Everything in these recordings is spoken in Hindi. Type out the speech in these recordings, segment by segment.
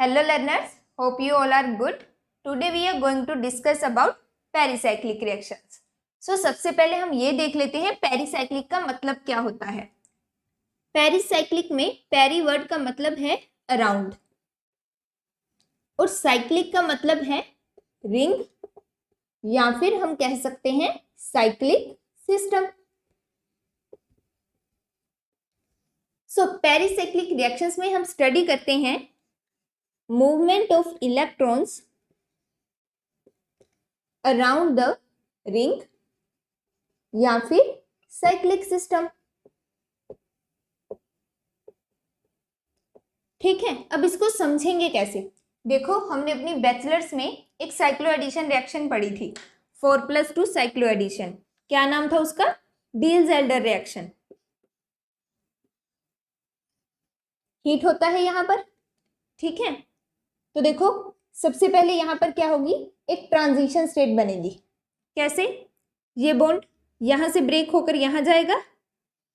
Hello learners, hope you all are good. Today we are going to discuss about pericyclic reactions. सबसे पहले हम ये देख लेते हैं पेरिसाइक्लिक का मतलब क्या होता है. पेरिसाइक्लिक में पेरी वर्ड का मतलब है अराउंड और साइक्लिक का मतलब है रिंग या फिर हम कह सकते हैं साइक्लिक सिस्टम. पेरिसाइक्लिक रिएक्शंस में हम स्टडी करते हैं movement of electrons around the ring या फिर साइक्लिक सिस्टम. ठीक है, अब इसको समझेंगे कैसे. देखो, हमने अपनी बैचलर्स में एक साइक्लो एडिशन रिएक्शन पढ़ी थी, 4+2 साइक्लो एडिशन. क्या नाम था उसका? Diels-Alder reaction. हीट होता है यहां पर. ठीक है, तो देखो सबसे पहले यहां पर क्या होगी, एक ट्रांजिशन स्टेट बनेगी. कैसे? ये बॉन्ड यहां से ब्रेक होकर यहां जाएगा,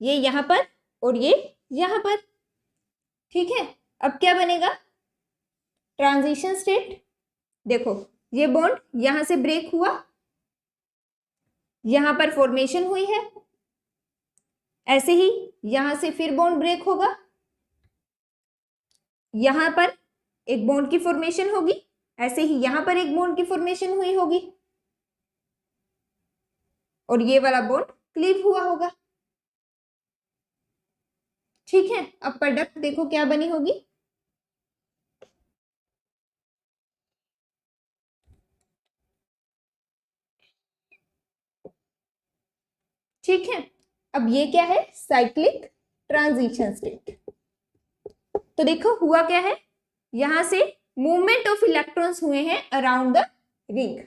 ये यहां पर और ये यहां पर. ठीक है, अब क्या बनेगा? Transition state. देखो ये बॉन्ड यहां से ब्रेक हुआ, यहां पर फॉर्मेशन हुई है. ऐसे ही यहां से फिर बॉन्ड ब्रेक होगा, यहां पर एक बॉन्ड की फॉर्मेशन होगी. ऐसे ही यहां पर एक बॉन्ड की फॉर्मेशन हुई होगी और ये वाला बॉन्ड क्लीव हुआ होगा. ठीक है, अब प्रोडक्ट देखो क्या बनी होगी. ठीक है, अब ये क्या है? Cyclic transition state. तो देखो हुआ क्या है, यहां से मूवमेंट ऑफ इलेक्ट्रॉन्स हुए हैं अराउंड द रिंग.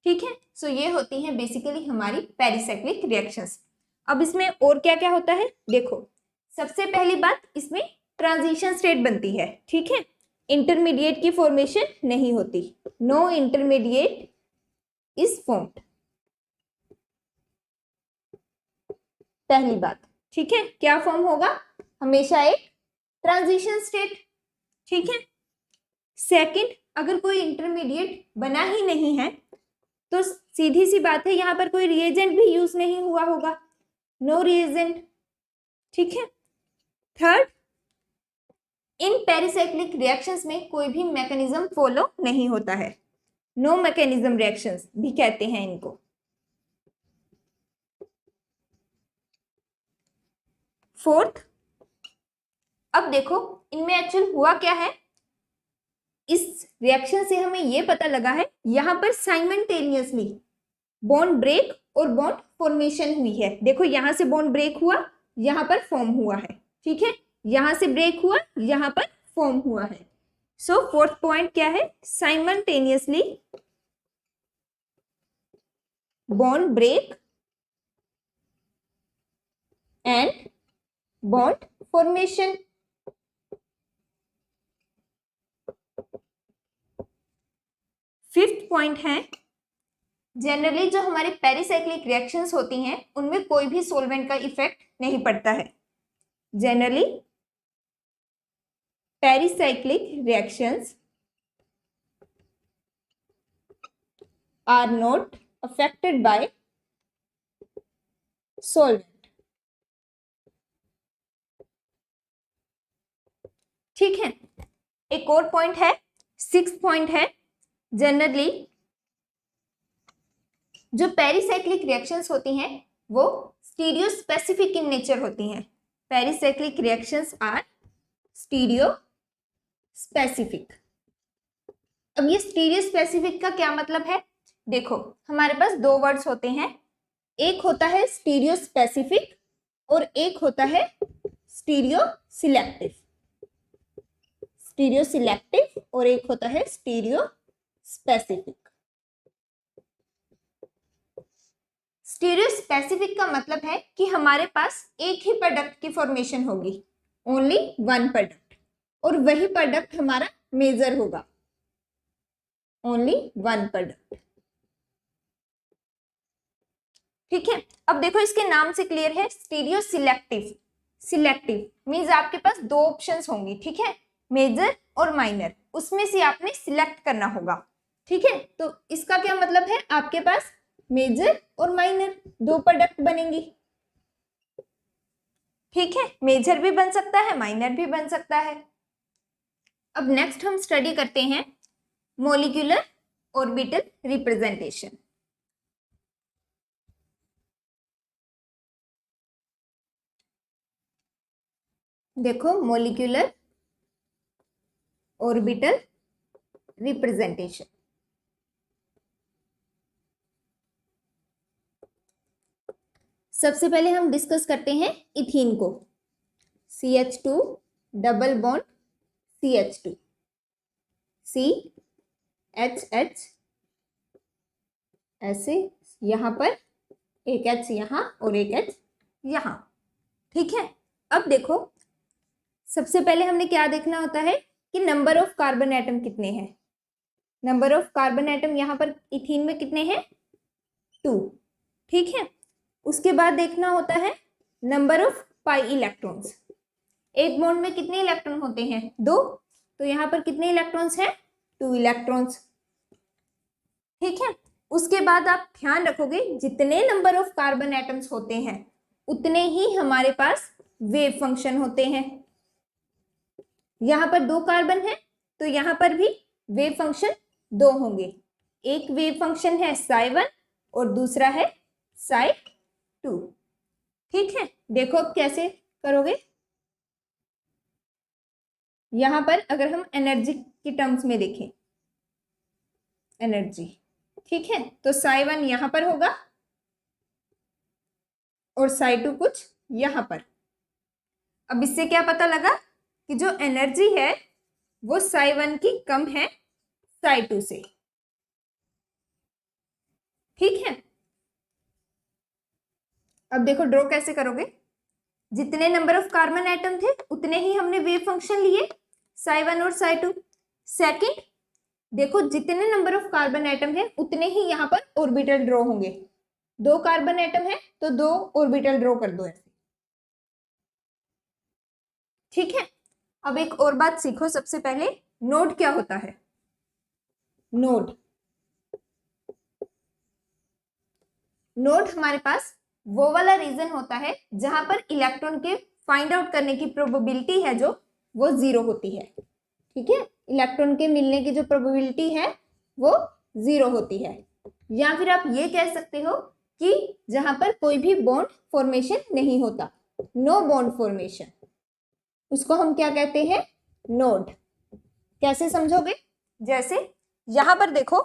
ठीक है, ये होती हैं बेसिकली हमारी पेरिसाइक्लिक रिएक्शंस. अब इसमें और क्या क्या होता है देखो. सबसे पहली बात, इसमें ट्रांजिशन स्टेट बनती है. ठीक है, इंटरमीडिएट की फॉर्मेशन नहीं होती. No intermediate is formed. पहली बात. ठीक है, क्या फॉर्म होगा? हमेशा एक ट्रांजिशन स्टेट. ठीक है. सेकंड, अगर कोई इंटरमीडिएट बना ही नहीं है तो सीधी सी बात है यहां पर कोई रिएजेंट भी यूज नहीं हुआ होगा. No reagent. ठीक है. थर्ड, इन पेरिसाइक्लिक रिएक्शंस में कोई भी मैकेनिज्म फॉलो नहीं होता है. नो मैकेनिज्म रिएक्शंस भी कहते हैं इनको. फोर्थ, अब देखो इनमें एक्चुअल हुआ क्या है. इस रिएक्शन से हमें यह पता लगा है यहां पर साइमल्टेनियसली बॉन्ड ब्रेक और बॉन्ड फॉर्मेशन हुई है. देखो यहां से बॉन्ड ब्रेक हुआ, यहां पर फॉर्म हुआ है. ठीक है, यहां से ब्रेक हुआ, यहां पर फॉर्म हुआ है. फोर्थ पॉइंट क्या है? Simultaneously bond break and bond formation. Fifth point है, जनरली जो हमारी पेरिसाइक्लिक रिएक्शंस होती हैं उनमें कोई भी सॉल्वेंट का इफेक्ट नहीं पड़ता है. Generally pericyclic reactions are not affected by solvent. ठीक है, एक और पॉइंट है, सिक्स्थ पॉइंट है, जनरली जो पेरिसाइक्लिक रिएक्शंस होती हैं वो स्टीरियो स्पेसिफिक इन नेचर होती हैं. Pericyclic reactions are stereospecific. अब ये स्टीरियो स्पेसिफिक का क्या मतलब है? देखो हमारे पास दो वर्ड्स होते हैं, एक होता है स्टीरियो स्पेसिफिक और एक होता है स्टीरियो सिलेक्टिव. स्टीरियो सिलेक्टिव और एक होता है स्टीरियो स्पेसिफिक. स्टीरियो स्पेसिफिक का मतलब है कि हमारे पास एक ही प्रोडक्ट की फॉर्मेशन होगी, ओनली वन प्रोडक्ट, और वही प्रोडक्ट हमारा मेजर होगा. Only one product. ठीक है, अब देखो इसके नाम से क्लियर है, स्टीरियो सिलेक्टिव. सिलेक्टिव मीन्स आपके पास दो ऑप्शंस होंगी. ठीक है, मेजर और माइनर, उसमें से आपने सिलेक्ट करना होगा। ठीक है, तो इसका क्या मतलब है, आपके पास मेजर और माइनर दो प्रोडक्ट बनेंगी। ठीक है, मेजर भी बन सकता है, माइनर भी बन सकता है। अब नेक्स्ट हम स्टडी करते हैं मॉलिक्यूलर ऑर्बिटल रिप्रेजेंटेशन। देखो, मॉलिक्यूलर ऑर्बिटल रिप्रेजेंटेशन। सबसे पहले हम डिस्कस करते हैं इथीन को। CH2 double bond CH2, CHH ऐसे, यहां पर एक H यहां और एक H यहां। ठीक है, अब देखो, सबसे पहले हमने क्या देखना होता है कि नंबर ऑफ कार्बन एटम कितने हैं। नंबर ऑफ कार्बन एटम यहां पर इथीन में कितने हैं, 2। ठीक है, उसके बाद देखना होता है नंबर ऑफ पाई इलेक्ट्रॉन्स। एक बॉन्ड में कितने इलेक्ट्रॉन होते हैं, 2, तो यहां पर कितने इलेक्ट्रॉन्स हैं, 2 इलेक्ट्रॉन्स। ठीक है, उसके बाद आप ध्यान रखोगे जितने नंबर ऑफ कार्बन एटम्स होते हैं उतने ही हमारे पास वेव फंक्शन होते हैं। यहां पर 2 कार्बन है तो यहां पर भी वेव फंक्शन 2 होंगे। एक वेव फंक्शन है psi1 और दूसरा है psi2। ठीक है, देखो अब कैसे करोगे। यहां पर अगर हम एनर्जी की टर्म्स में देखें, एनर्जी, ठीक है, तो psi1 यहां पर होगा और psi2 कुछ यहां पर। अब इससे क्या पता लगा कि जो एनर्जी है वो psi1 की कम है psi2 से। ठीक है, अब देखो ड्रॉ कैसे करोगे। जितने नंबर ऑफ कार्बन एटम थे उतने ही हमने वेव फंक्शन लिए, psi1 और psi2। सेकंड, देखो जितने नंबर ऑफ कार्बन एटम है उतने ही यहां पर ऑर्बिटल ड्रॉ होंगे। 2 कार्बन एटम है तो 2 ऑर्बिटल ड्रॉ कर दो ऐसे। ठीक है, अब एक और बात सीखो। सबसे पहले नोड क्या होता है, नोड। नोड हमारे पास वो वाला रीजन होता है जहां पर इलेक्ट्रॉन के फाइंड आउट करने की प्रोबेबिलिटी है जो वो 0 होती है। ठीक है, इलेक्ट्रॉन के मिलने की जो प्रोबेबिलिटी है वो 0 होती है। या फिर आप ये कह सकते हो कि जहां पर कोई भी बॉन्ड फॉर्मेशन नहीं होता, नो बॉन्ड फॉर्मेशन, उसको हम क्या कहते हैं, नोड। कैसे समझोगे, जैसे यहां पर देखो,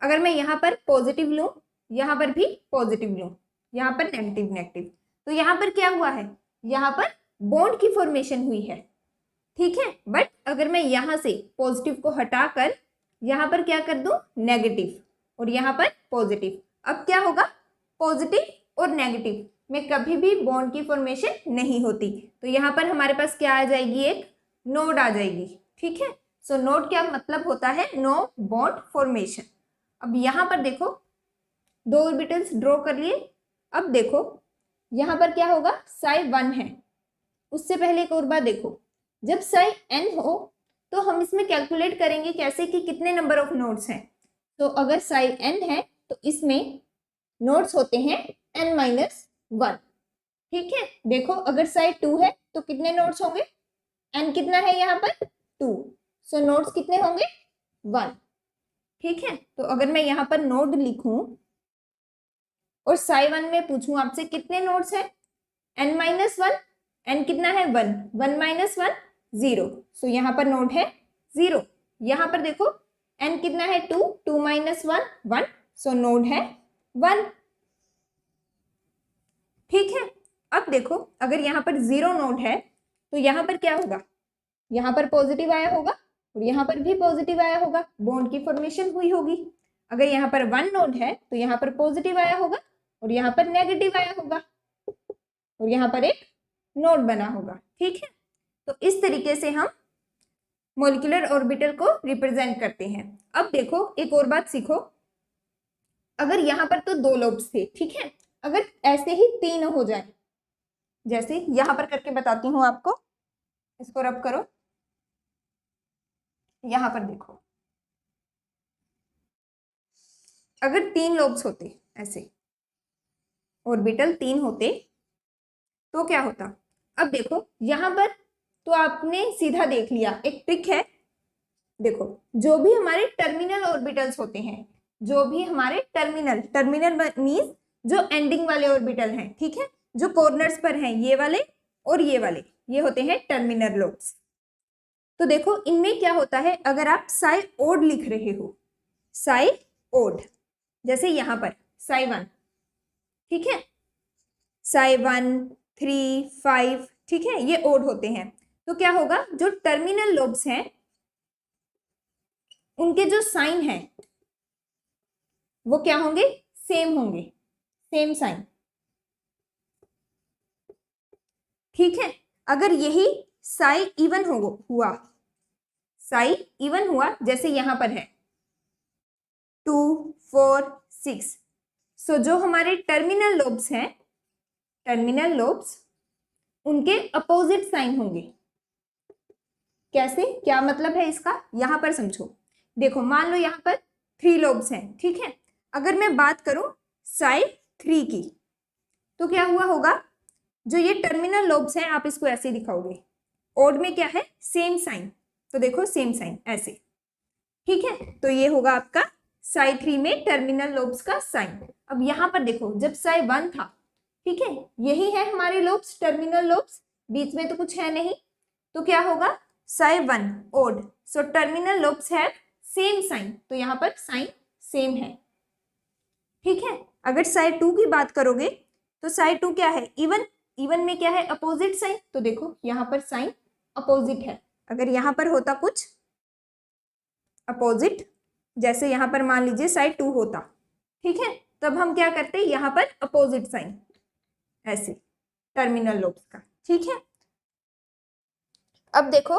अगर मैं यहां पर पॉजिटिव लूं, यहां पर भी पॉजिटिव लूं, यहां पर नेगेटिव नेगेटिव, तो यहां पर क्या हुआ है, यहां पर बॉन्ड की फॉर्मेशन हुई है। ठीक है, बट अगर मैं यहां से पॉजिटिव को हटाकर यहां पर क्या कर दूं, नेगेटिव, और यहां पर पॉजिटिव, अब क्या होगा, पॉजिटिव और नेगेटिव में कभी भी बॉन्ड की फॉर्मेशन नहीं होती। तो यहां पर हमारे पास क्या आ जाएगी, एक नोड आ जाएगी। ठीक है, सो नोड क्या मतलब होता है, नो बॉन्ड फॉर्मेशन। अब यहां पर देखो 2 ऑर्बिटल्स ड्रॉ कर लिए। अब देखो यहां पर क्या होगा, psi1 है। उससे पहले एक और बात देखो, जब psi n हो तो हम इसमें कैलकुलेट करेंगे कैसे कि कितने नंबर ऑफ नोड्स हैं। तो अगर psi n है तो इसमें नोड्स होते हैं n-1। ठीक है, देखो अगर psi2 है तो कितने नोड्स होंगे, n कितना है यहाँ पर 2, सो नोड्स कितने होंगे 1। ठीक है, तो अगर मैं यहाँ पर नोड लिखूं और psi1 में पूछूं आपसे कितने नोड्स हैं, n-1, n कितना है 1, 1 - 1 0, सो यहाँ पर नोड है 0। यहाँ पर देखो n कितना है 2, 2 - 1 1, सो नोड है 1। ठीक है, अब देखो अगर यहाँ पर 0 नोड है तो यहाँ पर क्या होगा, यहाँ पर पॉजिटिव आया होगा और यहाँ पर भी पॉजिटिव आया होगा, बॉन्ड की फॉर्मेशन हुई होगी। अगर यहाँ पर 1 नोड है तो यहाँ पर पॉजिटिव आया होगा और यहाँ पर नेगेटिव आया होगा और यहाँ पर एक नोड बना होगा। ठीक है, तो इस तरीके से हम मॉलिक्यूलर ऑर्बिटल को रिप्रेजेंट करते हैं। अब देखो एक और बात सीखो, अगर यहाँ पर तो 2 लोब्स थे, ठीक है, अगर ऐसे ही 3 हो जाए, जैसे यहाँ पर करके बताती हूँ आपको, इसको रब करो, यहां पर देखो, अगर 3 लोब्स होते ऐसे, ऑर्बिटल 3 होते तो क्या होता। अब देखो यहां पर तो आपने सीधा देख लिया, एक ट्रिक है। देखो जो भी हमारे टर्मिनल ऑर्बिटल्स होते हैं, जो भी हमारे टर्मिनल, टर्मिनल मींस जो एंडिंग वाले ऑर्बिटल हैं, ठीक है, जो कॉर्नर्स पर हैं, ये वाले और ये वाले, ये होते हैं टर्मिनल लोब्स। तो देखो इनमें क्या होता है, अगर आप साई ओड लिख रहे हो, साई ओड, जैसे यहां पर साई 1, ठीक है, साई 1, 3, 5, ठीक है, ये ओड होते हैं। तो क्या होगा, जो टर्मिनल लोब्स हैं उनके जो साइन है वो क्या होंगे, सेम होंगे, सेम साइन, ठीक है। अगर यही साई इवन हुआ, साई इवन हुआ, जैसे यहां पर है 2, 4, 6, सो जो हमारे टर्मिनल लोब्स हैं, टर्मिनल लोब्स, उनके अपोजिट साइन होंगे। कैसे, क्या मतलब है इसका, यहां पर समझो। देखो मान लो यहां पर 3 लोब्स हैं, ठीक है, अगर मैं बात करूं साइड 3 की, तो क्या हुआ होगा, जो ये टर्मिनल लोब्स हैं आप इसको ऐसे दिखाओगे, ओड में क्या है, सेम साइन, तो देखो सेम साइन ऐसे, ठीक है, तो ये होगा आपका साई 3 में टर्मिनल लोब्स का साइन। अब यहां पर देखो जब साई 1 था, ठीक है, यही है हमारे लोब्स, टर्मिनल लोब्स, बीच में तो कुछ है नहीं, तो क्या होगा, psi 1 odd, so terminal lobes have same sign, तो यहां पर साइन सेम है, ठीक है। अगर साई 2 की बात करोगे तो साई 2 क्या है, इवन, इवन में क्या है, अपोजिट साइन, तो देखो यहां पर साइन अपोजिट है। अगर यहां पर होता कुछ अपोजिट, जैसे यहां पर मान लीजिए साई 2 होता, ठीक है, तब हम क्या करते, यहां पर अपोजिट साइन ऐसे टर्मिनल लोब्स का, ठीक है। अब देखो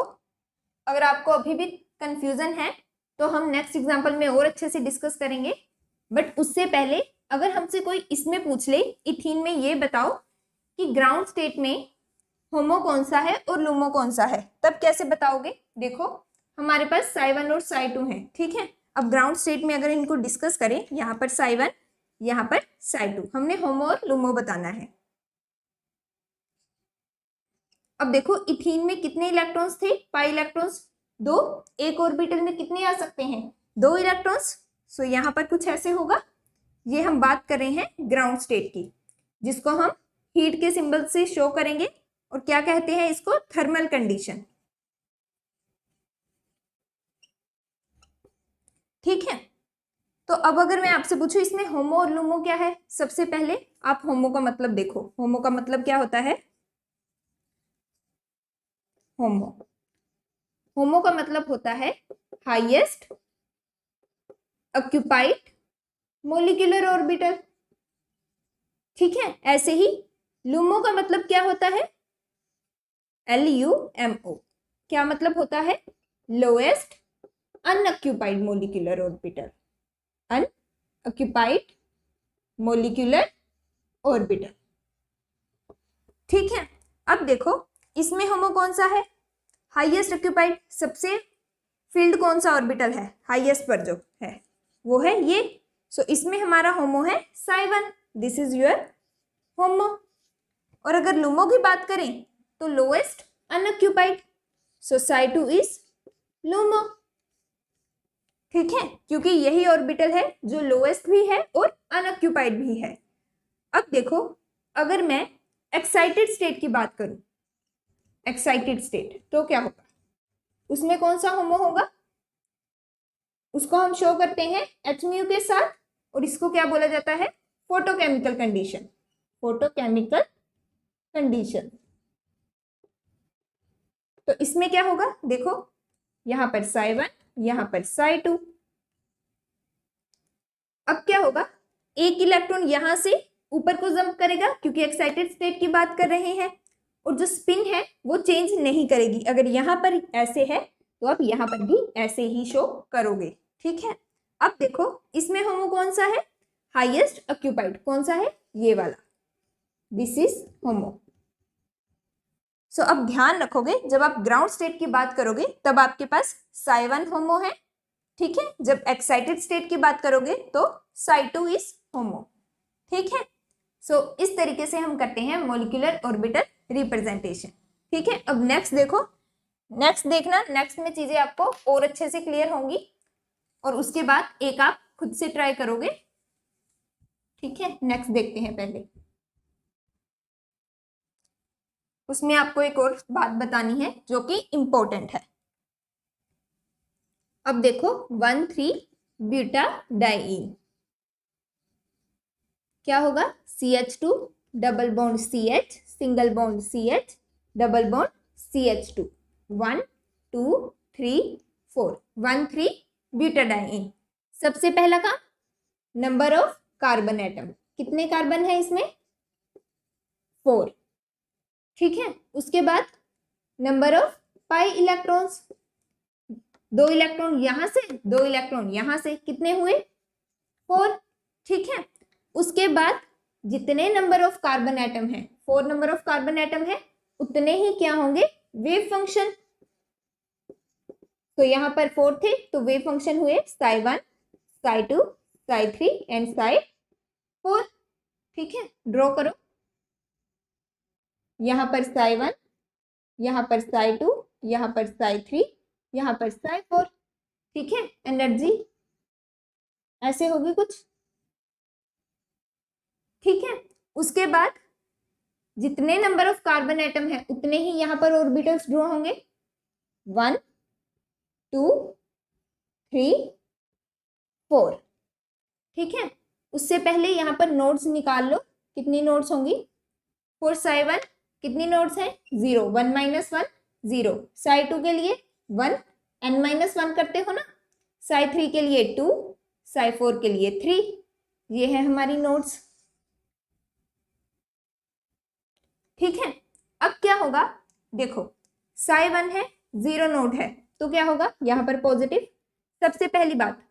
अगर आपको अभी भी कंफ्यूजन है तो हम नेक्स्ट एग्जांपल में और अच्छे से डिस्कस करेंगे, बट उससे पहले अगर हमसे कोई इसमें पूछ ले, इथीन में ये बताओ कि ग्राउंड स्टेट में होमो कौन सा है और लूमो कौन सा है, तब कैसे बताओगे। देखो हमारे पास साई 1 और साई 2 है, ठीक है। अब ग्राउंड स्टेट में अगर इनको डिस्कस करें, यहाँ पर साई 1, यहाँ पर साई 2, हमने होमो और लूमो बताना है। अब देखो इथीन में कितने इलेक्ट्रॉन्स थे, पाई इलेक्ट्रॉन्स 2, एक ऑर्बिटल में कितने आ सकते हैं, 2 इलेक्ट्रॉन्स, सो यहाँ पर कुछ ऐसे होगा। ये हम बात कर रहे हैं ग्राउंड स्टेट की, जिसको हम हीट के सिंबल से शो करेंगे, और क्या कहते हैं इसको, थर्मल कंडीशन, ठीक है। तो अब अगर मैं आपसे पूछूं इसमें होमो और लूमो क्या है, सबसे पहले आप होमो का मतलब देखो, होमो का मतलब क्या होता है, होमो, होमो का मतलब होता है हाईएस्ट ऑक्यूपाइड मोलिकुलर ऑर्बिटल, ठीक है। ऐसे ही लूमो का मतलब क्या होता है, LUMO, क्या मतलब होता है, lowest unoccupied molecular orbital, unoccupied molecular orbital, ठीक है। अब देखो इसमें होमो कौन सा है, हाईएस्ट ऑक्यूपाइड, सबसे फील्ड कौन सा ऑर्बिटल है, हाईएस्ट पर जो है वो है ये, सो इसमें हमारा होमो है साई 1, दिस इज योर होमो। और अगर लूमो की बात करें तो lowest unoccupied, so Sai 2 is LUMO, ठीक है, क्योंकि यही ऑर्बिटल है जो लोएस्ट भी है और अनऑक्यूपाइड भी है। अब देखो अगर मैं एक्साइटेड स्टेट की बात करूं, एक्साइटेड स्टेट, तो क्या होगा, उसमें कौन सा होमो होगा, उसको हम शो करते हैं HMU के साथ, और इसको क्या बोला जाता है, फोटोकेमिकल कंडीशन, फोटोकेमिकल कंडीशन। तो इसमें क्या होगा, देखो यहां पर साई 1, यहां पर साई 2, अब क्या होगा, एक इलेक्ट्रॉन यहां से ऊपर को जंप करेगा क्योंकि एक्साइटेड स्टेट की बात कर रहे हैं, और जो स्पिन है वो चेंज नहीं करेगी। अगर यहां पर ऐसे है तो आप यहां पर भी ऐसे ही शो करोगे, ठीक है। अब देखो इसमें होमो कौन सा है, हाईएस्ट ऑक्यूपाइड, कौन सा है, ये वाला, दिस इज होमो। सो अब ध्यान रखोगे, जब आप ग्राउंड स्टेट की बात करोगे तब आपके पास psi1 होमो है, ठीक है। जब एक्साइटेड स्टेट की बात करोगे तो psi2 इज होमो, ठीक है। सो इस तरीके से हम करते हैं मॉलिक्यूलर ऑर्बिटल रिप्रेजेंटेशन, ठीक है। अब नेक्स्ट देखो, नेक्स्ट देखना, नेक्स्ट में चीजें आपको और अच्छे से क्लियर होंगी और उसके बाद एक आप खुद से ट्राई करोगे, ठीक है। नेक्स्ट देखते हैं, पहले उसमें आपको एक और बात बतानी है जो कि इंपॉर्टेंट है। अब देखो 1,3-ब्यूटाडाइईन क्या होगा, CH2 double bond CH single bond CH double bond CH2 1 2 3 4 1,3-ब्यूटाडाइईन। सबसे पहला काम, नंबर ऑफ कार्बन एटम, कितने कार्बन है इसमें, 4, ठीक है। उसके बाद number of pi electrons, 2 electron यहां से 2 इलेक्ट्रॉन यहां से, कितने हुए, 4, ठीक है। उसके बाद जितने नंबर ऑफ कार्बन एटम है, 4 नंबर ऑफ कार्बन एटम है, उतने ही क्या होंगे, वेव फंक्शन। तो यहां पर 4 थे तो वेव फंक्शन हुए psi1 psi2 psi3 and psi4, ठीक है। ड्रॉ करो, यहां पर psi1, यहां पर psi2, यहां पर psi3, यहां पर psi4, ठीक है। एनर्जी ऐसे होगी कुछ, ठीक है। उसके बाद जितने नंबर ऑफ कार्बन एटम है उतने ही यहां पर ऑर्बिटल्स ड्रॉ होंगे, 1 2 3 4, ठीक है। उससे पहले यहां पर नोड्स निकाल लो, कितनी नोड्स होंगी, फॉर psi1 कितनी नोड्स हैं, 0 1 - 1 0, psi2 के लिए 1 n-1 करते हो ना, psi3 के लिए 2, psi4 के लिए 3, ये है हमारी नोड्स, ठीक है। अब क्या होगा, देखो psi1 है, 0 नोड है, तो क्या होगा यहां पर पॉजिटिव। सबसे पहली बात,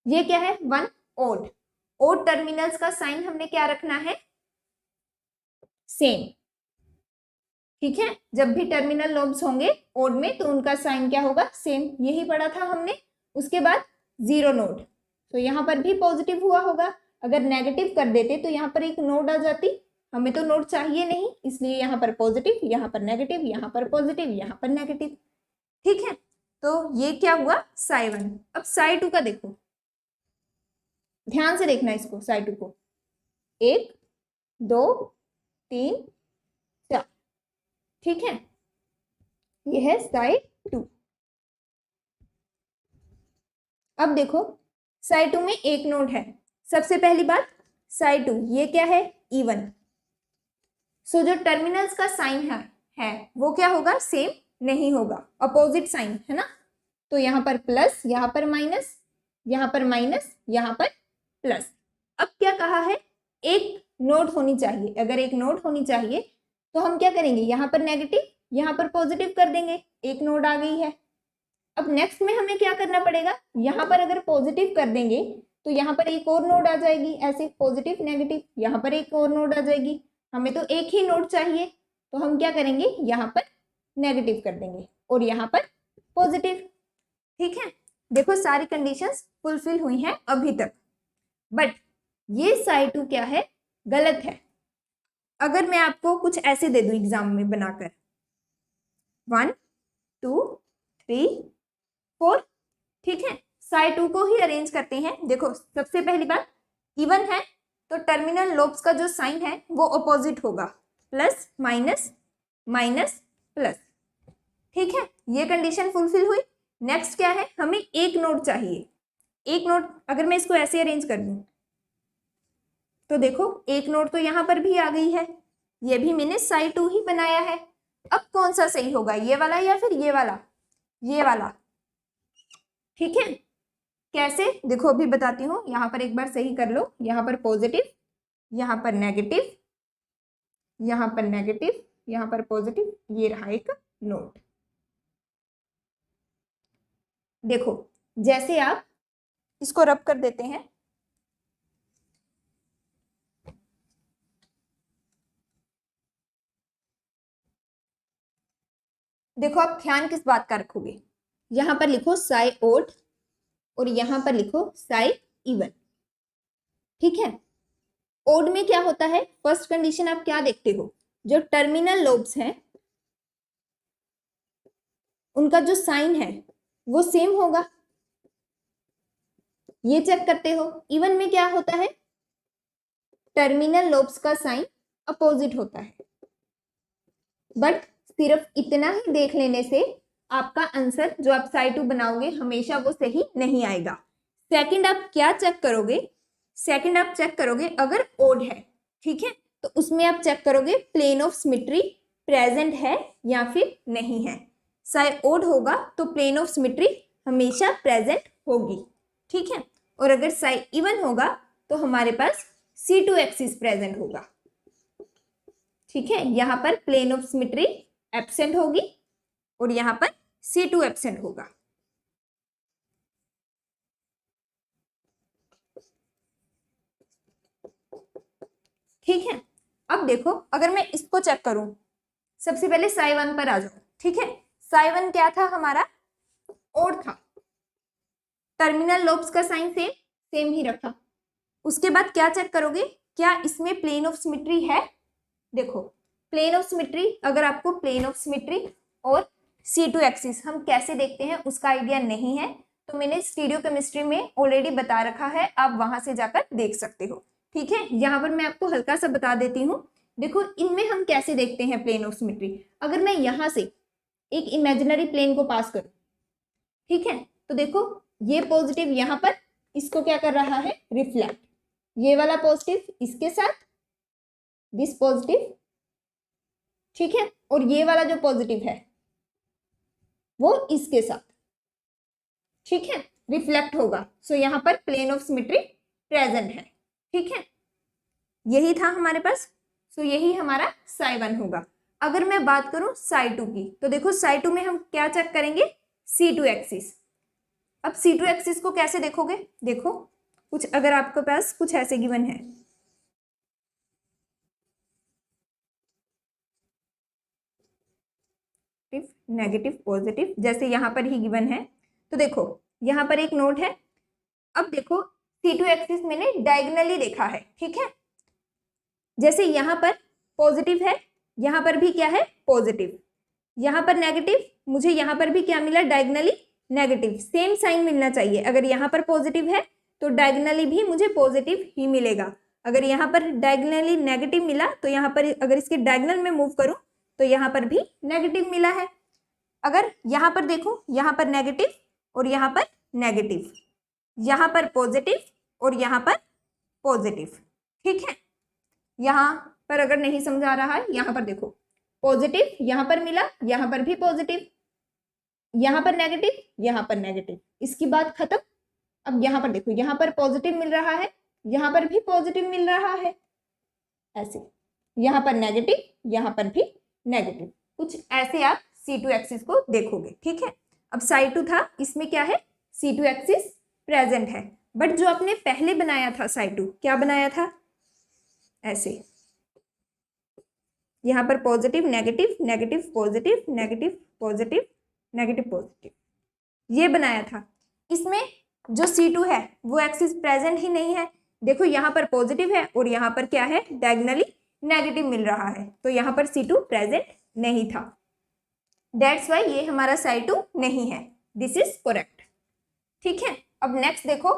ये क्या है, 1 ओड, ओड टर्मिनल्स का साइन हमने क्या रखना है, सेम, ठीक है। जब भी टर्मिनल लोब्स होंगे ओड में तो उनका साइन क्या होगा, सेम, यही पढ़ा था हमने। उसके बाद 0 नोड, तो यहां पर भी पॉजिटिव हुआ होगा, अगर नेगेटिव कर देते तो यहां पर एक नोड आ जाती, हमें तो नोड चाहिए नहीं, इसलिए यहां पर पॉजिटिव, यहां पर नेगेटिव, यहां पर पॉजिटिव, यहां पर नेगेटिव, ठीक है। तो ये क्या हुआ psi1। अब psi2 का देखो, ध्यान से देखना इसको, psi2 को, 1 2 3 4, ठीक है। ये है psi2। अब देखो psi2 में एक नोड है, सबसे पहली बात psi2 ये क्या है, इवन, सो जो टर्मिनल्स का साइन है वो क्या होगा, सेम नहीं होगा, अपोजिट साइन है ना। तो यहां पर प्लस, यहां पर माइनस, यहां पर माइनस, यहां पर प्लस। अब क्या कहा है, एक नोड होनी चाहिए, अगर एक नोड होनी चाहिए तो हम क्या करेंगे, यहां पर नेगेटिव, यहां पर पॉजिटिव कर देंगे, एक नोड आ गई है। अब नेक्स्ट में हमें क्या करना पड़ेगा, यहां पर अगर पॉजिटिव कर देंगे तो यहां पर एक और नोड आ जाएगी, ऐसे पॉजिटिव नेगेटिव, यहां पर एक और नोड आ जाएगी, हमें तो एक ही नोड चाहिए, तो हम क्या करेंगे, यहां पर नेगेटिव कर देंगे और यहां पर पॉजिटिव, ठीक है। देखो सारी कंडीशंस फुलफिल हुई हैं अभी तक, बट ये psi2 क्या है, गलत है। अगर मैं आपको कुछ ऐसे दे दूं एग्जाम में बनाकर, 1 2 3 4, ठीक है। psi2 को ही अरेंज करते हैं। देखो सबसे पहली बात, इवन है तो टर्मिनल लोब्स का जो साइन है वो अपोजिट होगा, प्लस माइनस माइनस प्लस, ठीक है। ये कंडीशन फुलफिल हुई। नेक्स्ट क्या है, हमें एक नोड चाहिए, एक नोड, अगर मैं इसको ऐसे अरेंज कर दूं तो देखो एक नोड तो यहां पर भी आ गई है, ये भी मैंने psi2 ही बनाया है। अब कौन सा सही होगा, ये वाला या फिर ये वाला, ये वाला, ठीक है। कैसे, देखो अभी बताती हूँ, यहां पर एक बार सही कर लो, यहां पर पॉजिटिव, यहां पर नेगेटिव, यहां पर नेगेटिव, यहां पर पॉजिटिव, ये रहा एक नोड। देखो जैसे आप इसको रब कर देते हैं, देखो आप ध्यान किस बात का रखोगे, यहां पर लिखो साई ओड और यहां पर लिखो साई इवन। ठीक है, ओड में क्या होता है, फर्स्ट कंडीशन आप क्या देखते हो, जो टर्मिनल लोब्स हैं उनका जो साइन है वो सेम होगा, ये चेक करते हो। इवन में क्या होता है, टर्मिनल लोब्स का साइन अपोजिट होता है। बट सिर्फ इतना ही देख लेने से आपका आंसर जो आप साई 2 बनाओगे हमेशा वो सही नहीं आएगा। सेकंड आप क्या चेक करोगे, सेकंड आप चेक करोगे अगर ओड है, ठीक है, तो उसमें आप चेक करोगे प्लेन ऑफ सिमेट्री प्रेजेंट है या फिर नहीं है। साई ओड होगा तो प्लेन ऑफ सिमेट्री हमेशा प्रेजेंट होगी। ठीक है, और अगर साई इवन होगा तो हमारे पास C2 एक्सिस प्रेजेंट होगा। ठीक है, यहां पर प्लेन ऑफ सिमेट्री एब्सेंट होगी और यहां पर C2 एब्सेंट होगा। ठीक है, अब देखो अगर मैं इसको चेक करूं, सबसे पहले साई 1 पर आ जाओ। ठीक है, साई 1 क्या था हमारा, ओड था, टर्मिनल लोब्स का साइन सेम ही रखा। उसके बाद क्या चेक करोगे, क्या इसमें प्लेन ऑफ सिमेट्री है। देखो प्लेन ऑफ सिमेट्री, अगर आपको प्लेन ऑफ सिमेट्री और C2 एक्सिस हम कैसे देखते हैं उसका आइडिया नहीं है तो मैंने स्टीरियो केमिस्ट्री में ऑलरेडी बता रखा है, आप वहां से जाकर देख सकते हो। ठीक है, यहाँ पर मैं आपको हल्का सा बता देती हूँ। देखो इनमें हम कैसे देखते हैं प्लेन ऑफ सिमेट्री, अगर मैं यहाँ से एक इमेजिनरी प्लेन को पास करूं, ठीक है, तो देखो ये पॉजिटिव यहाँ पर इसको क्या कर रहा है, रिफ्लेक्ट, ये वाला पॉजिटिव इसके साथ, दिस पॉजिटिव, ठीक है, और ये वाला जो पॉजिटिव है वो इसके साथ, ठीक है, रिफ्लेक्ट होगा। सो यहाँ पर प्लेन ऑफ सिमेट्री प्रेजेंट है। ठीक है, यही था हमारे पास, सो यही हमारा साई 1 होगा। अगर मैं बात करूं साई 2 की, तो देखो साई 2 में हम क्या चेक करेंगे, C2 एक्सिस। अब C2 एक्सिस को कैसे देखोगे, देखो कुछ अगर आपके पास कुछ ऐसे गिवन है, नेगेटिव पॉजिटिव, जैसे यहां पर ही गिवन है, तो देखो यहां पर एक नोट है। अब देखो C2 एक्सिस मैंने डायगोनली देखा है। ठीक है, जैसे यहां पर पॉजिटिव है, यहां पर भी क्या है, पॉजिटिव, यहां पर नेगेटिव, मुझे यहां पर भी क्या मिला, डायगोनली नेगेटिव, सेम साइन मिलना चाहिए। अगर यहां पर पॉजिटिव है तो डायगोनली भी मुझे पॉजिटिव ही मिलेगा। अगर यहां पर डायगोनली नेगेटिव मिला तो यहां पर अगर इसके डायगोनल में मूव करूं तो यहां पर भी नेगेटिव मिला है। अगर यहां पर देखो, यहां पर नेगेटिव और यहां पर नेगेटिव, यहां पर पॉजिटिव और यहां पर पॉजिटिव। ठीक है, यहां पर अगर नहीं समझा रहा है, यहां पर देखो पॉजिटिव यहां पर मिला, यहां पर भी पॉजिटिव, यहां पर नेगेटिव, यहां पर नेगेटिव, इसकी बात खत्म। अब यहां पर देखो, यहां पर पॉजिटिव मिल रहा है, यहां पर भी पॉजिटिव मिल रहा है, ऐसे यहां पर नेगेटिव, यहां पर भी नेगेटिव, कुछ ऐसे आप C2 एक्सिस को देखोगे। ठीक है, अब साई 2 था, इसमें क्या है, C2 एक्सिस प्रेजेंट है। बट जो आपने पहले बनाया था साई 2, क्या बनाया था, ऐसे यहां पर positive negative negative positive negative positive negative positive, ये बनाया था। इसमें जो C2 है वो एक्सिस प्रेजेंट ही नहीं है। देखो यहाँ पर पॉजिटिव है और यहाँ पर क्या है, डायगोनली नेगेटिव मिल रहा है, तो यहाँ पर C2 प्रेजेंट नहीं था। दैट्स वाई ये हमारा साई 2 नहीं है, दिस इज करेक्ट। ठीक है, अब नेक्स्ट देखो,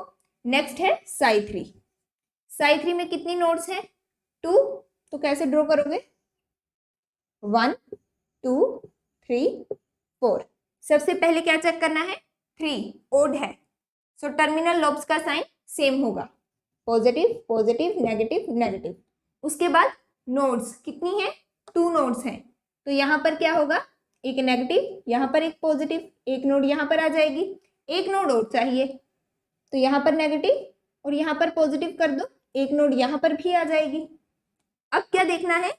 नेक्स्ट है साई 3। साई 3 में कितनी नोड्स हैं, 2, तो कैसे ड्रॉ करोगे, 1 2 3 4। सबसे पहले क्या चेक करना है, 3 ओड है, सो टर्मिनल लोब्स का साइन सेम होगा, पॉजिटिव पॉजिटिव नेगेटिव नेगेटिव। उसके बाद नोड्स कितनी है, 2 नोड्स हैं, तो यहाँ पर क्या होगा, एक नेगेटिव, यहाँ पर एक पॉजिटिव, एक नोड यहाँ पर आ जाएगी, एक नोड और चाहिए, तो यहाँ पर नेगेटिव और यहाँ पर पॉजिटिव कर दो, एक नोड यहाँ पर भी आ जाएगी। अब क्या देखना है,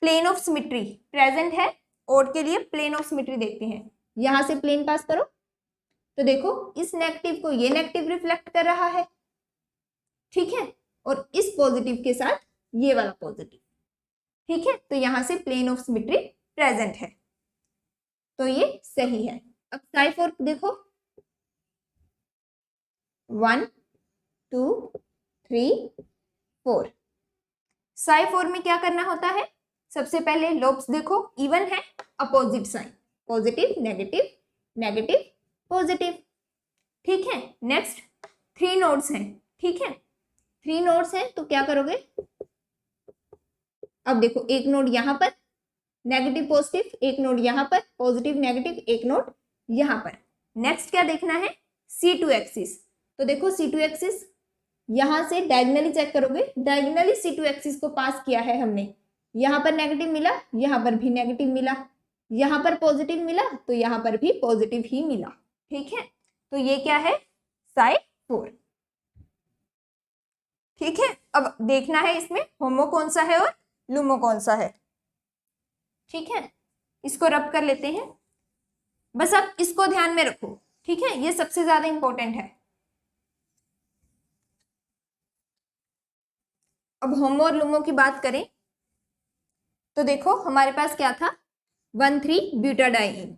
प्लेन ऑफ सिमेट्री प्रेजेंट है, ओड के लिए प्लेन ऑफ सिमेट्री देखते हैं। यहां से प्लेन पास करो, तो देखो इस नेगेटिव को ये नेगेटिव रिफ्लेक्ट कर रहा है, ठीक है, और इस पॉजिटिव के साथ ये वाला पॉजिटिव। ठीक है, तो यहां से प्लेन ऑफ सिमेट्री प्रेजेंट है। तो ये सही है। अब साई 4 देखो, 1 2 3 4। साई 4 में क्या करना होता है, सबसे पहले लोब्स देखो इवन है, opposite sign, positive negative negative positive, ठीक है। नेक्स्ट 3 नोड्स हैं, ठीक है, 3 नोड्स हैं तो क्या करोगे, अब देखो एक नोड यहाँ पर नेगेटिव पॉजिटिव, एक नोड यहाँ पर पॉजिटिव नेगेटिव, एक नोड यहाँ पर। नेक्स्ट क्या देखना है, C2 एक्सिस, तो देखो C2 एक्सिस यहां से डायगनली चेक करोगे, डायगनली C2 एक्सिस को पास किया है हमने, यहां पर नेगेटिव मिला, यहां पर भी नेगेटिव मिला, यहां पर पॉजिटिव मिला तो यहां पर भी पॉजिटिव ही मिला, ठीक है। तो ये क्या है, साई 4, ठीक है। अब देखना है इसमें होमो कौन सा है और लुमो कौन सा है, ठीक है। इसको रब कर लेते हैं, बस आप इसको ध्यान में रखो, ठीक है, ये सबसे ज्यादा इंपॉर्टेंट है। अब होमो और लुमो की बात करें तो देखो हमारे पास क्या था, 1,3 ब्यूटाडाइन,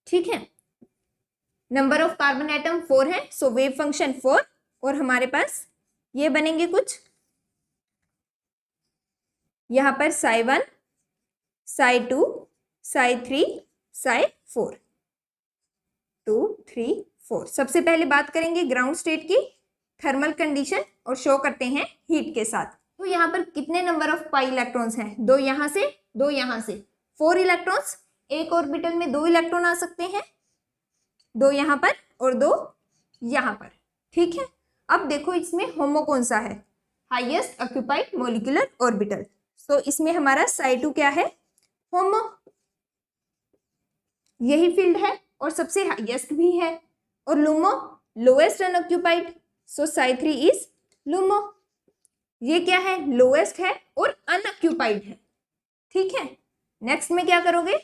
ठीक है। नंबर ऑफ कार्बन एटम 4 है, सो वेव फंक्शन 4, और हमारे पास ये बनेंगे कुछ, यहां पर साई 1 साई 2 साई 3 साई 4, 2 3 4। सबसे पहले बात करेंगे ग्राउंड स्टेट की, थर्मल कंडीशन, और शो करते हैं हीट के साथ। तो यहाँ पर कितने नंबर ऑफ पाई इलेक्ट्रॉन्स हैं, 2 यहाँ से 2 यहाँ से, 4 इलेक्ट्रॉन्स, एक ऑर्बिटल में 2 इलेक्ट्रॉन आ सकते हैं, 2 यहाँ पर और 2 यहाँ पर, ठीक है। अब देखो इसमें होमो कौन सा है, हाईएस्ट ऑक्यूपाइड मॉलिक्यूलर ऑर्बिटल, सो इसमें हमारा साई 2 क्या है, होमो, यही फील्ड है और सबसे हाईएस्ट भी है, और LUMO lowest unoccupied, so psi 3 is LUMO, ये क्या है, लोएस्ट है और अनऑक्यूपाइड है, ठीक है। नेक्स्ट में क्या करोगे,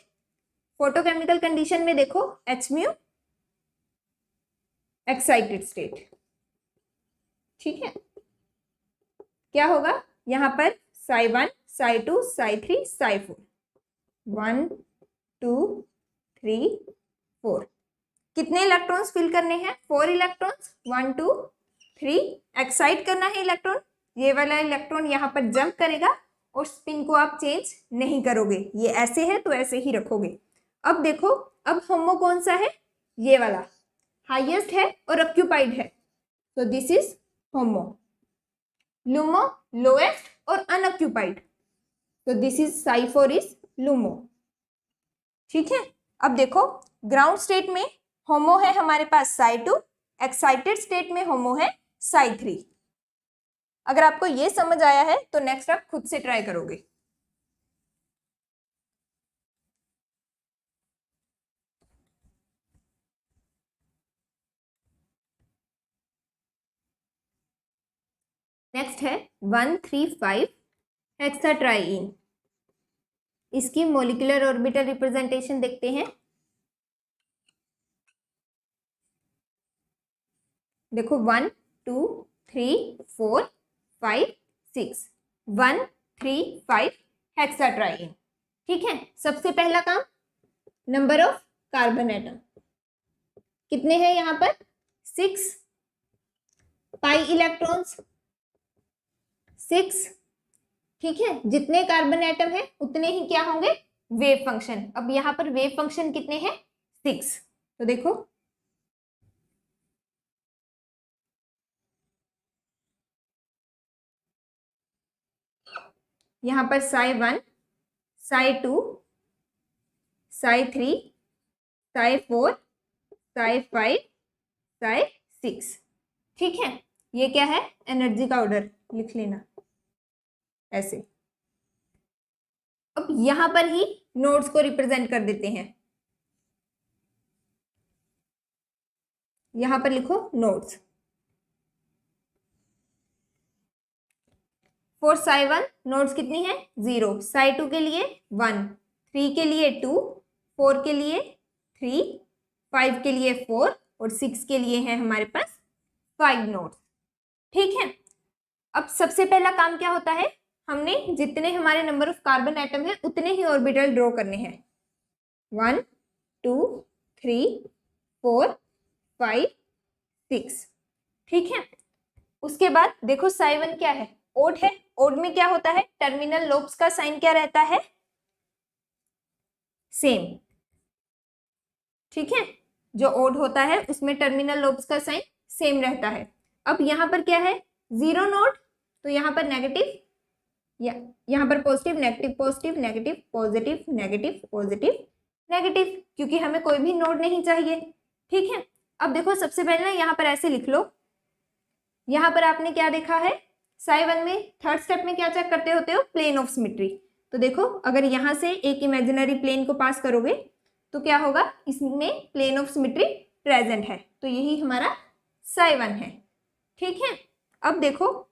फोटोकेमिकल कंडीशन में देखो H म्यू एक्साइटेड स्टेट, ठीक है, क्या होगा यहां पर साई 1 साई 2 साई 3 साई 4, 1 2 3 4, कितने इलेक्ट्रॉन्स फिल करने हैं, 4 इलेक्ट्रॉन्स, 1 2 3, एक्साइट करना है इलेक्ट्रॉन, ये वाला इलेक्ट्रॉन यहाँ पर जंप करेगा और स्पिन को आप चेंज नहीं करोगे, ये ऐसे है तो ऐसे ही रखोगे। अब देखो अब होमो कौन सा है, ये वाला हाईएस्ट है और ऑक्यूपाइड है, तो दिस इज होमो। लुमो लोएस्ट और अनऑक्यूपाइड, तो दिस इज साई 4 इज लुमो, ठीक है। अब देखो ग्राउंड स्टेट में होमो है हमारे पास साई 2, एक्साइटेड स्टेट में होमो है साई 3। अगर आपको ये समझ आया है तो नेक्स्ट आप खुद से ट्राई करोगे। नेक्स्ट है 135 हेक्साट्राईन, इसकी मॉलिक्यूलर ऑर्बिटल रिप्रेजेंटेशन देखते हैं। देखो 1 2 3 4 5 6, 1 3 5 हेक्साट्राईन, ठीक है। सबसे पहला काम, नंबर ऑफ कार्बन एटम कितने हैं यहाँ पर, 6, पाई इलेक्ट्रॉन्स 6, ठीक है। जितने कार्बन एटम है उतने ही क्या होंगे, वेव फंक्शन। अब यहाँ पर वेव फंक्शन कितने हैं, 6, तो देखो यहाँ पर साई 1 साई 2 साई 3 साई 4 साई 5 साई 6, ठीक है। ये क्या है, एनर्जी का ऑर्डर लिख लेना ऐसे। अब यहां पर ही नोड्स को रिप्रेजेंट कर देते हैं, यहां पर लिखो नोड्स। फॉर साई 1 नोड्स कितनी है, 0, साई 2 के लिए 1, 3 के लिए 2, 4 के लिए 3, 5 के लिए 4 और 6 के लिए है हमारे पास 5 नोड्स, ठीक है। अब सबसे पहला काम क्या होता है, हमने जितने हमारे नंबर ऑफ कार्बन एटम है उतने ही ऑर्बिटल ड्रॉ करने हैं। 1 2 3 4 5 6, ठीक है। उसके बाद देखो साइवन क्या है, ओड है। ओड में क्या होता है, टर्मिनल लोब्स का साइन क्या रहता है, सेम, ठीक है। जो ओड होता है उसमें टर्मिनल लोब्स का साइन सेम रहता है। अब यहाँ पर क्या है, जीरो नोड, तो यहाँ पर नेगेटिव, यहाँ पर positive negative positive negative positive negative positive negative, क्योंकि हमें कोई भी नोड नहीं चाहिए, ठीक है। अब देखो सबसे पहले ना यहाँ पर ऐसे लिख लो, यहाँ पर आपने क्या देखा है, साई वन में थर्ड स्टेप में क्या चेक करते होते हो, प्लेन ऑफ सिमेट्री। तो देखो अगर यहाँ से एक इमेजिनरी प्लेन को पास करोगे तो क्या होगा, इसमें प्लेन ऑफ सिमेट्री प्रेजेंट है, तो यही हमारा साई वन है, ठीक है। अब देखो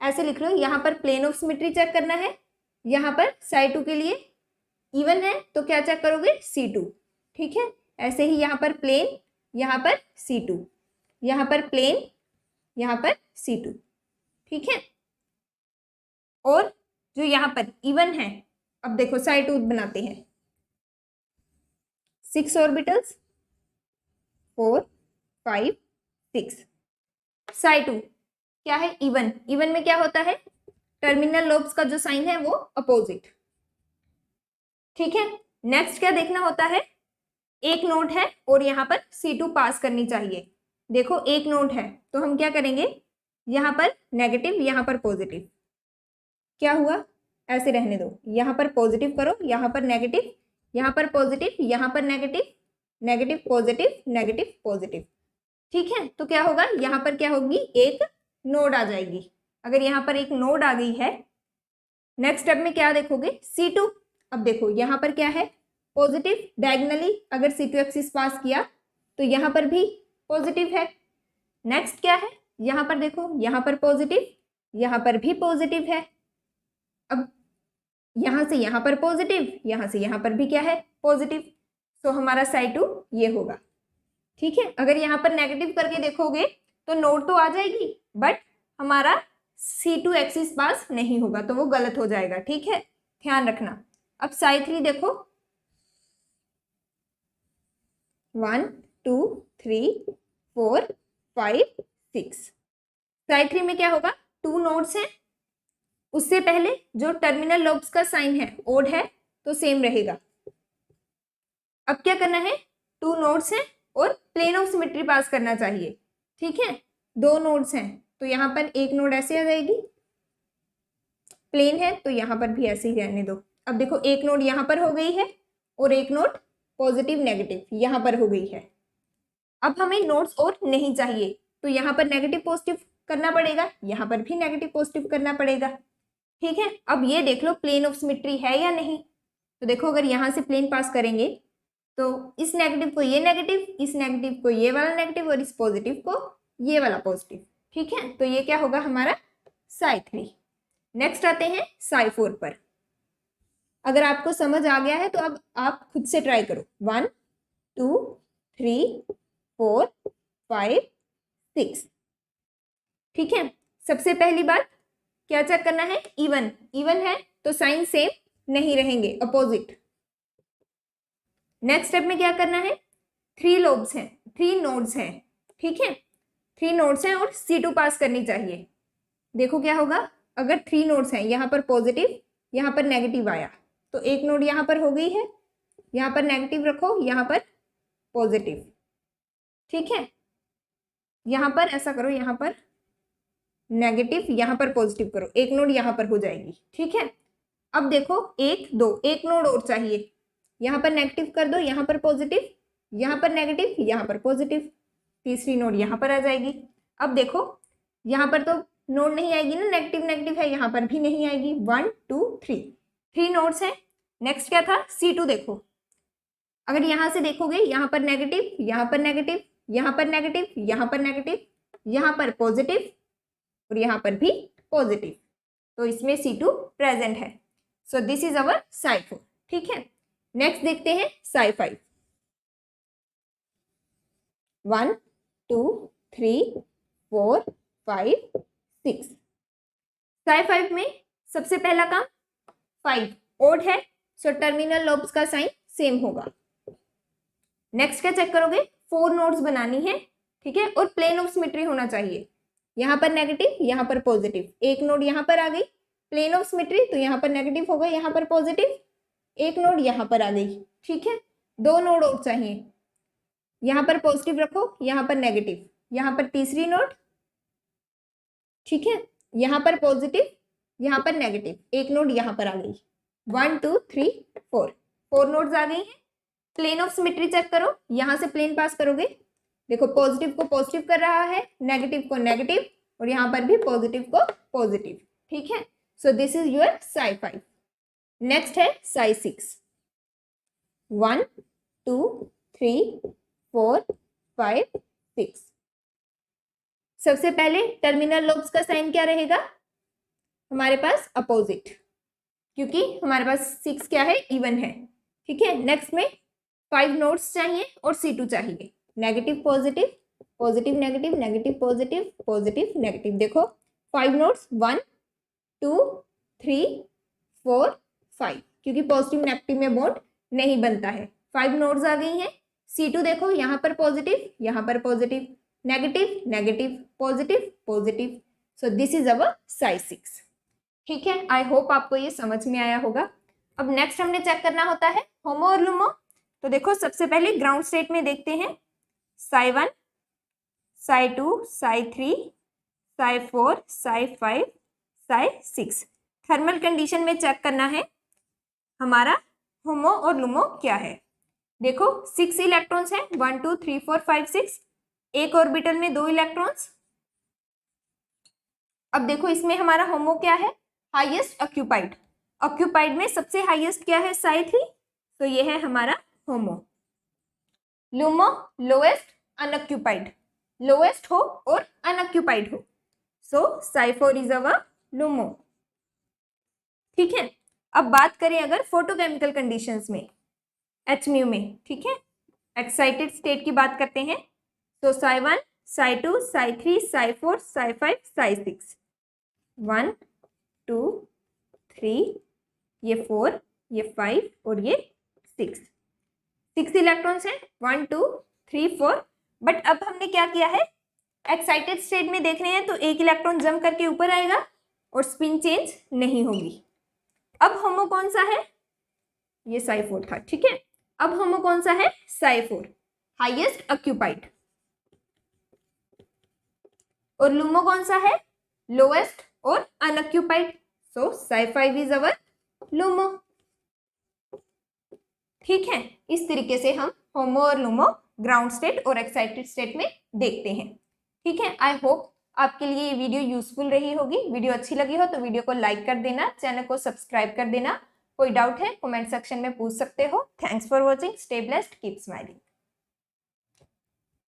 ऐसे लिख लो, यहाँ पर प्लेन ऑफ सिमेट्री चेक करना है, यहाँ पर साई टू के लिए इवन है तो क्या चेक करोगे, C2, ठीक है। ऐसे ही यहाँ पर प्लेन, यहाँ पर C2, यहाँ पर प्लेन, यहाँ पर C2, ठीक है। और जो यहाँ पर इवन है, अब देखो साई टू बनाते हैं, 6 ऑर्बिटल्स 4 5 6, साई टू क्या है, इवन। इवन में क्या होता है, टर्मिनल लोब्स का जो साइन है वो अपोजिट, ठीक है। नेक्स्ट क्या देखना होता है, एक नोड है और यहाँ पर C2 पास करनी चाहिए। देखो एक नोड है तो हम क्या करेंगे, यहाँ पर नेगेटिव यहाँ पर पॉजिटिव, क्या हुआ, ऐसे रहने दो, यहाँ पर पॉजिटिव करो, यहाँ पर नेगेटिव, यहाँ पर पॉजिटिव, यहाँ पर negative, negative positive negative positive, ठीक है। तो क्या होगा, यहाँ पर क्या होगी, एक नोड आ जाएगी। अगर यहाँ पर एक नोड आ गई है, नेक्स्ट स्टेप में क्या देखोगे, C2। अब देखो यहाँ पर क्या है, पॉजिटिव, डायगोनली अगर C2 एक्सिस पास किया तो यहाँ पर भी पॉजिटिव है। नेक्स्ट क्या है, यहाँ पर देखो, यहाँ पर पॉजिटिव, यहाँ पर भी पॉजिटिव है। अब यहाँ से यहाँ पर पॉजिटिव, यहाँ से यहाँ पर भी क्या है, पॉजिटिव, तो हमारा साई टू ये होगा, ठीक है। अगर यहाँ पर नेगेटिव करके देखोगे तो नोड तो आ जाएगी बट हमारा C2 एक्सिस पास नहीं होगा, तो वो गलत हो जाएगा, ठीक है, ध्यान रखना। अब साई थ्री देखो, 1 2 3 4 5 6, साई थ्री में क्या होगा, 2 नोड्स हैं, उससे पहले जो टर्मिनल लोब्स का साइन है ओड है तो सेम रहेगा। अब क्या करना है, 2 नोड्स हैं और प्लेन ऑफ सिमेट्री पास करना चाहिए, ठीक है। 2 नोड्स हैं तो यहाँ पर एक नोड ऐसे आ जाएगी, प्लेन है तो यहाँ पर भी ऐसे ही रहने दो। अब देखो एक नोड यहाँ पर हो गई है और एक नोड पॉजिटिव नेगेटिव यहाँ पर हो गई है। अब हमें नोड्स और नहीं चाहिए तो यहाँ पर नेगेटिव पॉजिटिव करना पड़ेगा, यहाँ पर भी नेगेटिव पॉजिटिव करना पड़ेगा, ठीक है। अब ये देख लो प्लेन ऑफ सिमेट्री है या नहीं, तो देखो अगर यहाँ से प्लेन पास करेंगे तो इस नेगेटिव को ये नेगेटिव, इस नेगेटिव को ये वाला नेगेटिव और इस पॉजिटिव को ये वाला पॉजिटिव, ठीक है। तो ये क्या होगा हमारा साई थ्री। नेक्स्ट आते हैं साई फोर पर। अगर आपको समझ आ गया है तो अब आप खुद से ट्राई करो, 1 2 3 4 5 6, ठीक है। सबसे पहली बात क्या चेक करना है, इवन। इवन है तो साइन सेम नहीं रहेंगे, अपोजिट। नेक्स्ट स्टेप में क्या करना है, 3 लोब्स हैं, 3 नोड्स हैं, ठीक है। 3 नोड्स हैं और C2 पास करनी चाहिए। देखो क्या होगा, अगर 3 नोड्स हैं, यहाँ पर पॉजिटिव यहाँ पर नेगेटिव आया तो एक नोड यहाँ पर हो गई है, यहाँ पर नेगेटिव रखो, यहाँ पर पॉजिटिव, ठीक है। यहाँ पर ऐसा करो, यहाँ पर नेगेटिव यहाँ पर पॉजिटिव करो, एक नोड यहाँ पर हो जाएगी, ठीक है। अब देखो 1 2, एक नोड और चाहिए, यहाँ पर नेगेटिव कर दो, यहाँ पर पॉजिटिव, यहाँ पर नेगेटिव, यहाँ पर पॉजिटिव, तीसरी नोड यहाँ पर आ जाएगी। अब देखो यहाँ पर तो नोड नहीं आएगी ना, नेगेटिव नेगेटिव है, यहाँ पर भी नहीं आएगी। 1 2 3, 3 नोड्स हैं। नेक्स्ट क्या था, C2 देखो, अगर यहाँ से देखोगे यहाँ पर नेगेटिव, यहाँ पर नेगेटिव, यहाँ पर नेगेटिव, यहाँ पर नेगेटिव, यहाँ पर पॉजिटिव और यहाँ पर भी पॉजिटिव, तो इसमें C2 प्रेजेंट है। So this is our Sai four, ठीक है। नेक्स्ट देखते हैं साई फाइव, 1 2 3 4 5 6। साई फाइव में सबसे पहला काम 5 ओड है, सो टर्मिनल लोब्स का साइन सेम होगा। नेक्स्ट क्या चेक करोगे, 4 नोड्स बनानी है, ठीक है, और प्लेन ऑफ सिमेट्री होना चाहिए। यहाँ पर नेगेटिव, यहाँ पर पॉजिटिव, एक नोड यहाँ पर आ गई, प्लेन ऑफ सिमेट्री तो यहाँ पर नेगेटिव होगा, यहाँ पर पॉजिटिव, एक नोड यहाँ पर आ गई, ठीक है। 2 नोड और चाहिए, यहाँ पर पॉजिटिव रखो, यहाँ पर नेगेटिव, यहाँ पर तीसरी नोड, ठीक है, यहाँ पर पॉजिटिव, यहाँ पर नेगेटिव, एक नोड यहाँ पर आ गई। 1 2 3 4 नोड्स आ गई हैं। प्लेन ऑफ सिमेट्री चेक करो, यहाँ से प्लेन पास करोगे, देखो पॉजिटिव को पॉजिटिव कर रहा है, नेगेटिव को नेगेटिव, और यहाँ पर भी पॉजिटिव को पॉजिटिव, ठीक है। So this is your Sai 5। Next है साई 6। 1 2 3 4 5 6। सबसे पहले टर्मिनल लोब्स का साइन क्या रहेगा, हमारे पास अपोजिट, क्योंकि हमारे पास 6 क्या है, इवन है, ठीक है। नेक्स्ट में 5 नोड्स चाहिए और C2 चाहिए, negative positive, positive negative, negative positive, positive negative. देखो 5 नोड्स 1 2 3 4 5, क्योंकि पॉजिटिव नेगेटिव में बॉन्ड नहीं बनता है। 5 नोड्स आ गई हैं। C2 देखो यहाँ पर पॉजिटिव, यहाँ पर positive, negative negative, positive positive. So this is our Sai 6, ठीक है। आई होप आपको ये समझ में आया होगा। अब नेक्स्ट हमने चेक करना होता है होमो और लुमो। तो देखो सबसे पहले ग्राउंड स्टेट में देखते हैं, साई 1 साई 2 साई 3 साई 4 साई 5 साई 6। थर्मल कंडीशन में चेक करना है हमारा होमो और लुमो क्या है। देखो 6 इलेक्ट्रॉन्स हैं, 1 2 3 4 5 6, एक ऑर्बिटल में 2 इलेक्ट्रॉन्स। अब देखो इसमें हमारा होमो क्या है, हाईएस्ट ऑक्यूपाइड, ऑक्यूपाइड में सबसे हाईएस्ट क्या है, साई 3, तो ये है हमारा होमो। लुमो लोएस्ट अनऑक्यूपाइड, लोएस्ट हो और अनऑक्यूपाइड हो, सो साई 4 इज अवर लुमो, ठीक है। अब बात करें अगर फोटोकेमिकल कंडीशंस में, Hmu में, ठीक है, एक्साइटेड स्टेट की बात करते हैं, तो साई 1 साई 2 साई 3 साई 4 साई 5 साई 6, 1 2 3, ये 4, ये 5 और ये 6 इलेक्ट्रॉन्स हैं, 1 2 3 4। बट अब हमने क्या किया है, एक्साइटेड स्टेट में देख रहे हैं तो एक इलेक्ट्रॉन जंप करके ऊपर आएगा और स्पिन चेंज नहीं होगी। अब होमो कौन सा है, ये साई 4 था, ठीक है। अब होमो कौन सा है, साई 4, हाईएस्ट ऑक्यूपाइड, और लुमो कौन सा है, लोएस्ट और unoccupied, so psi 5 is our LUMO, ठीक है। इस तरीके से हम होमो और लुमो ग्राउंड स्टेट और एक्साइटेड स्टेट में देखते हैं, ठीक है। आई होप आपके लिए ये वीडियो यूजफुल रही होगी। वीडियो अच्छी लगी हो तो वीडियो को लाइक कर देना, चैनल को सब्सक्राइब कर देना। कोई डाउट है कमेंट सेक्शन में पूछ सकते हो। Thanks for watching, stay blessed, keep smiling.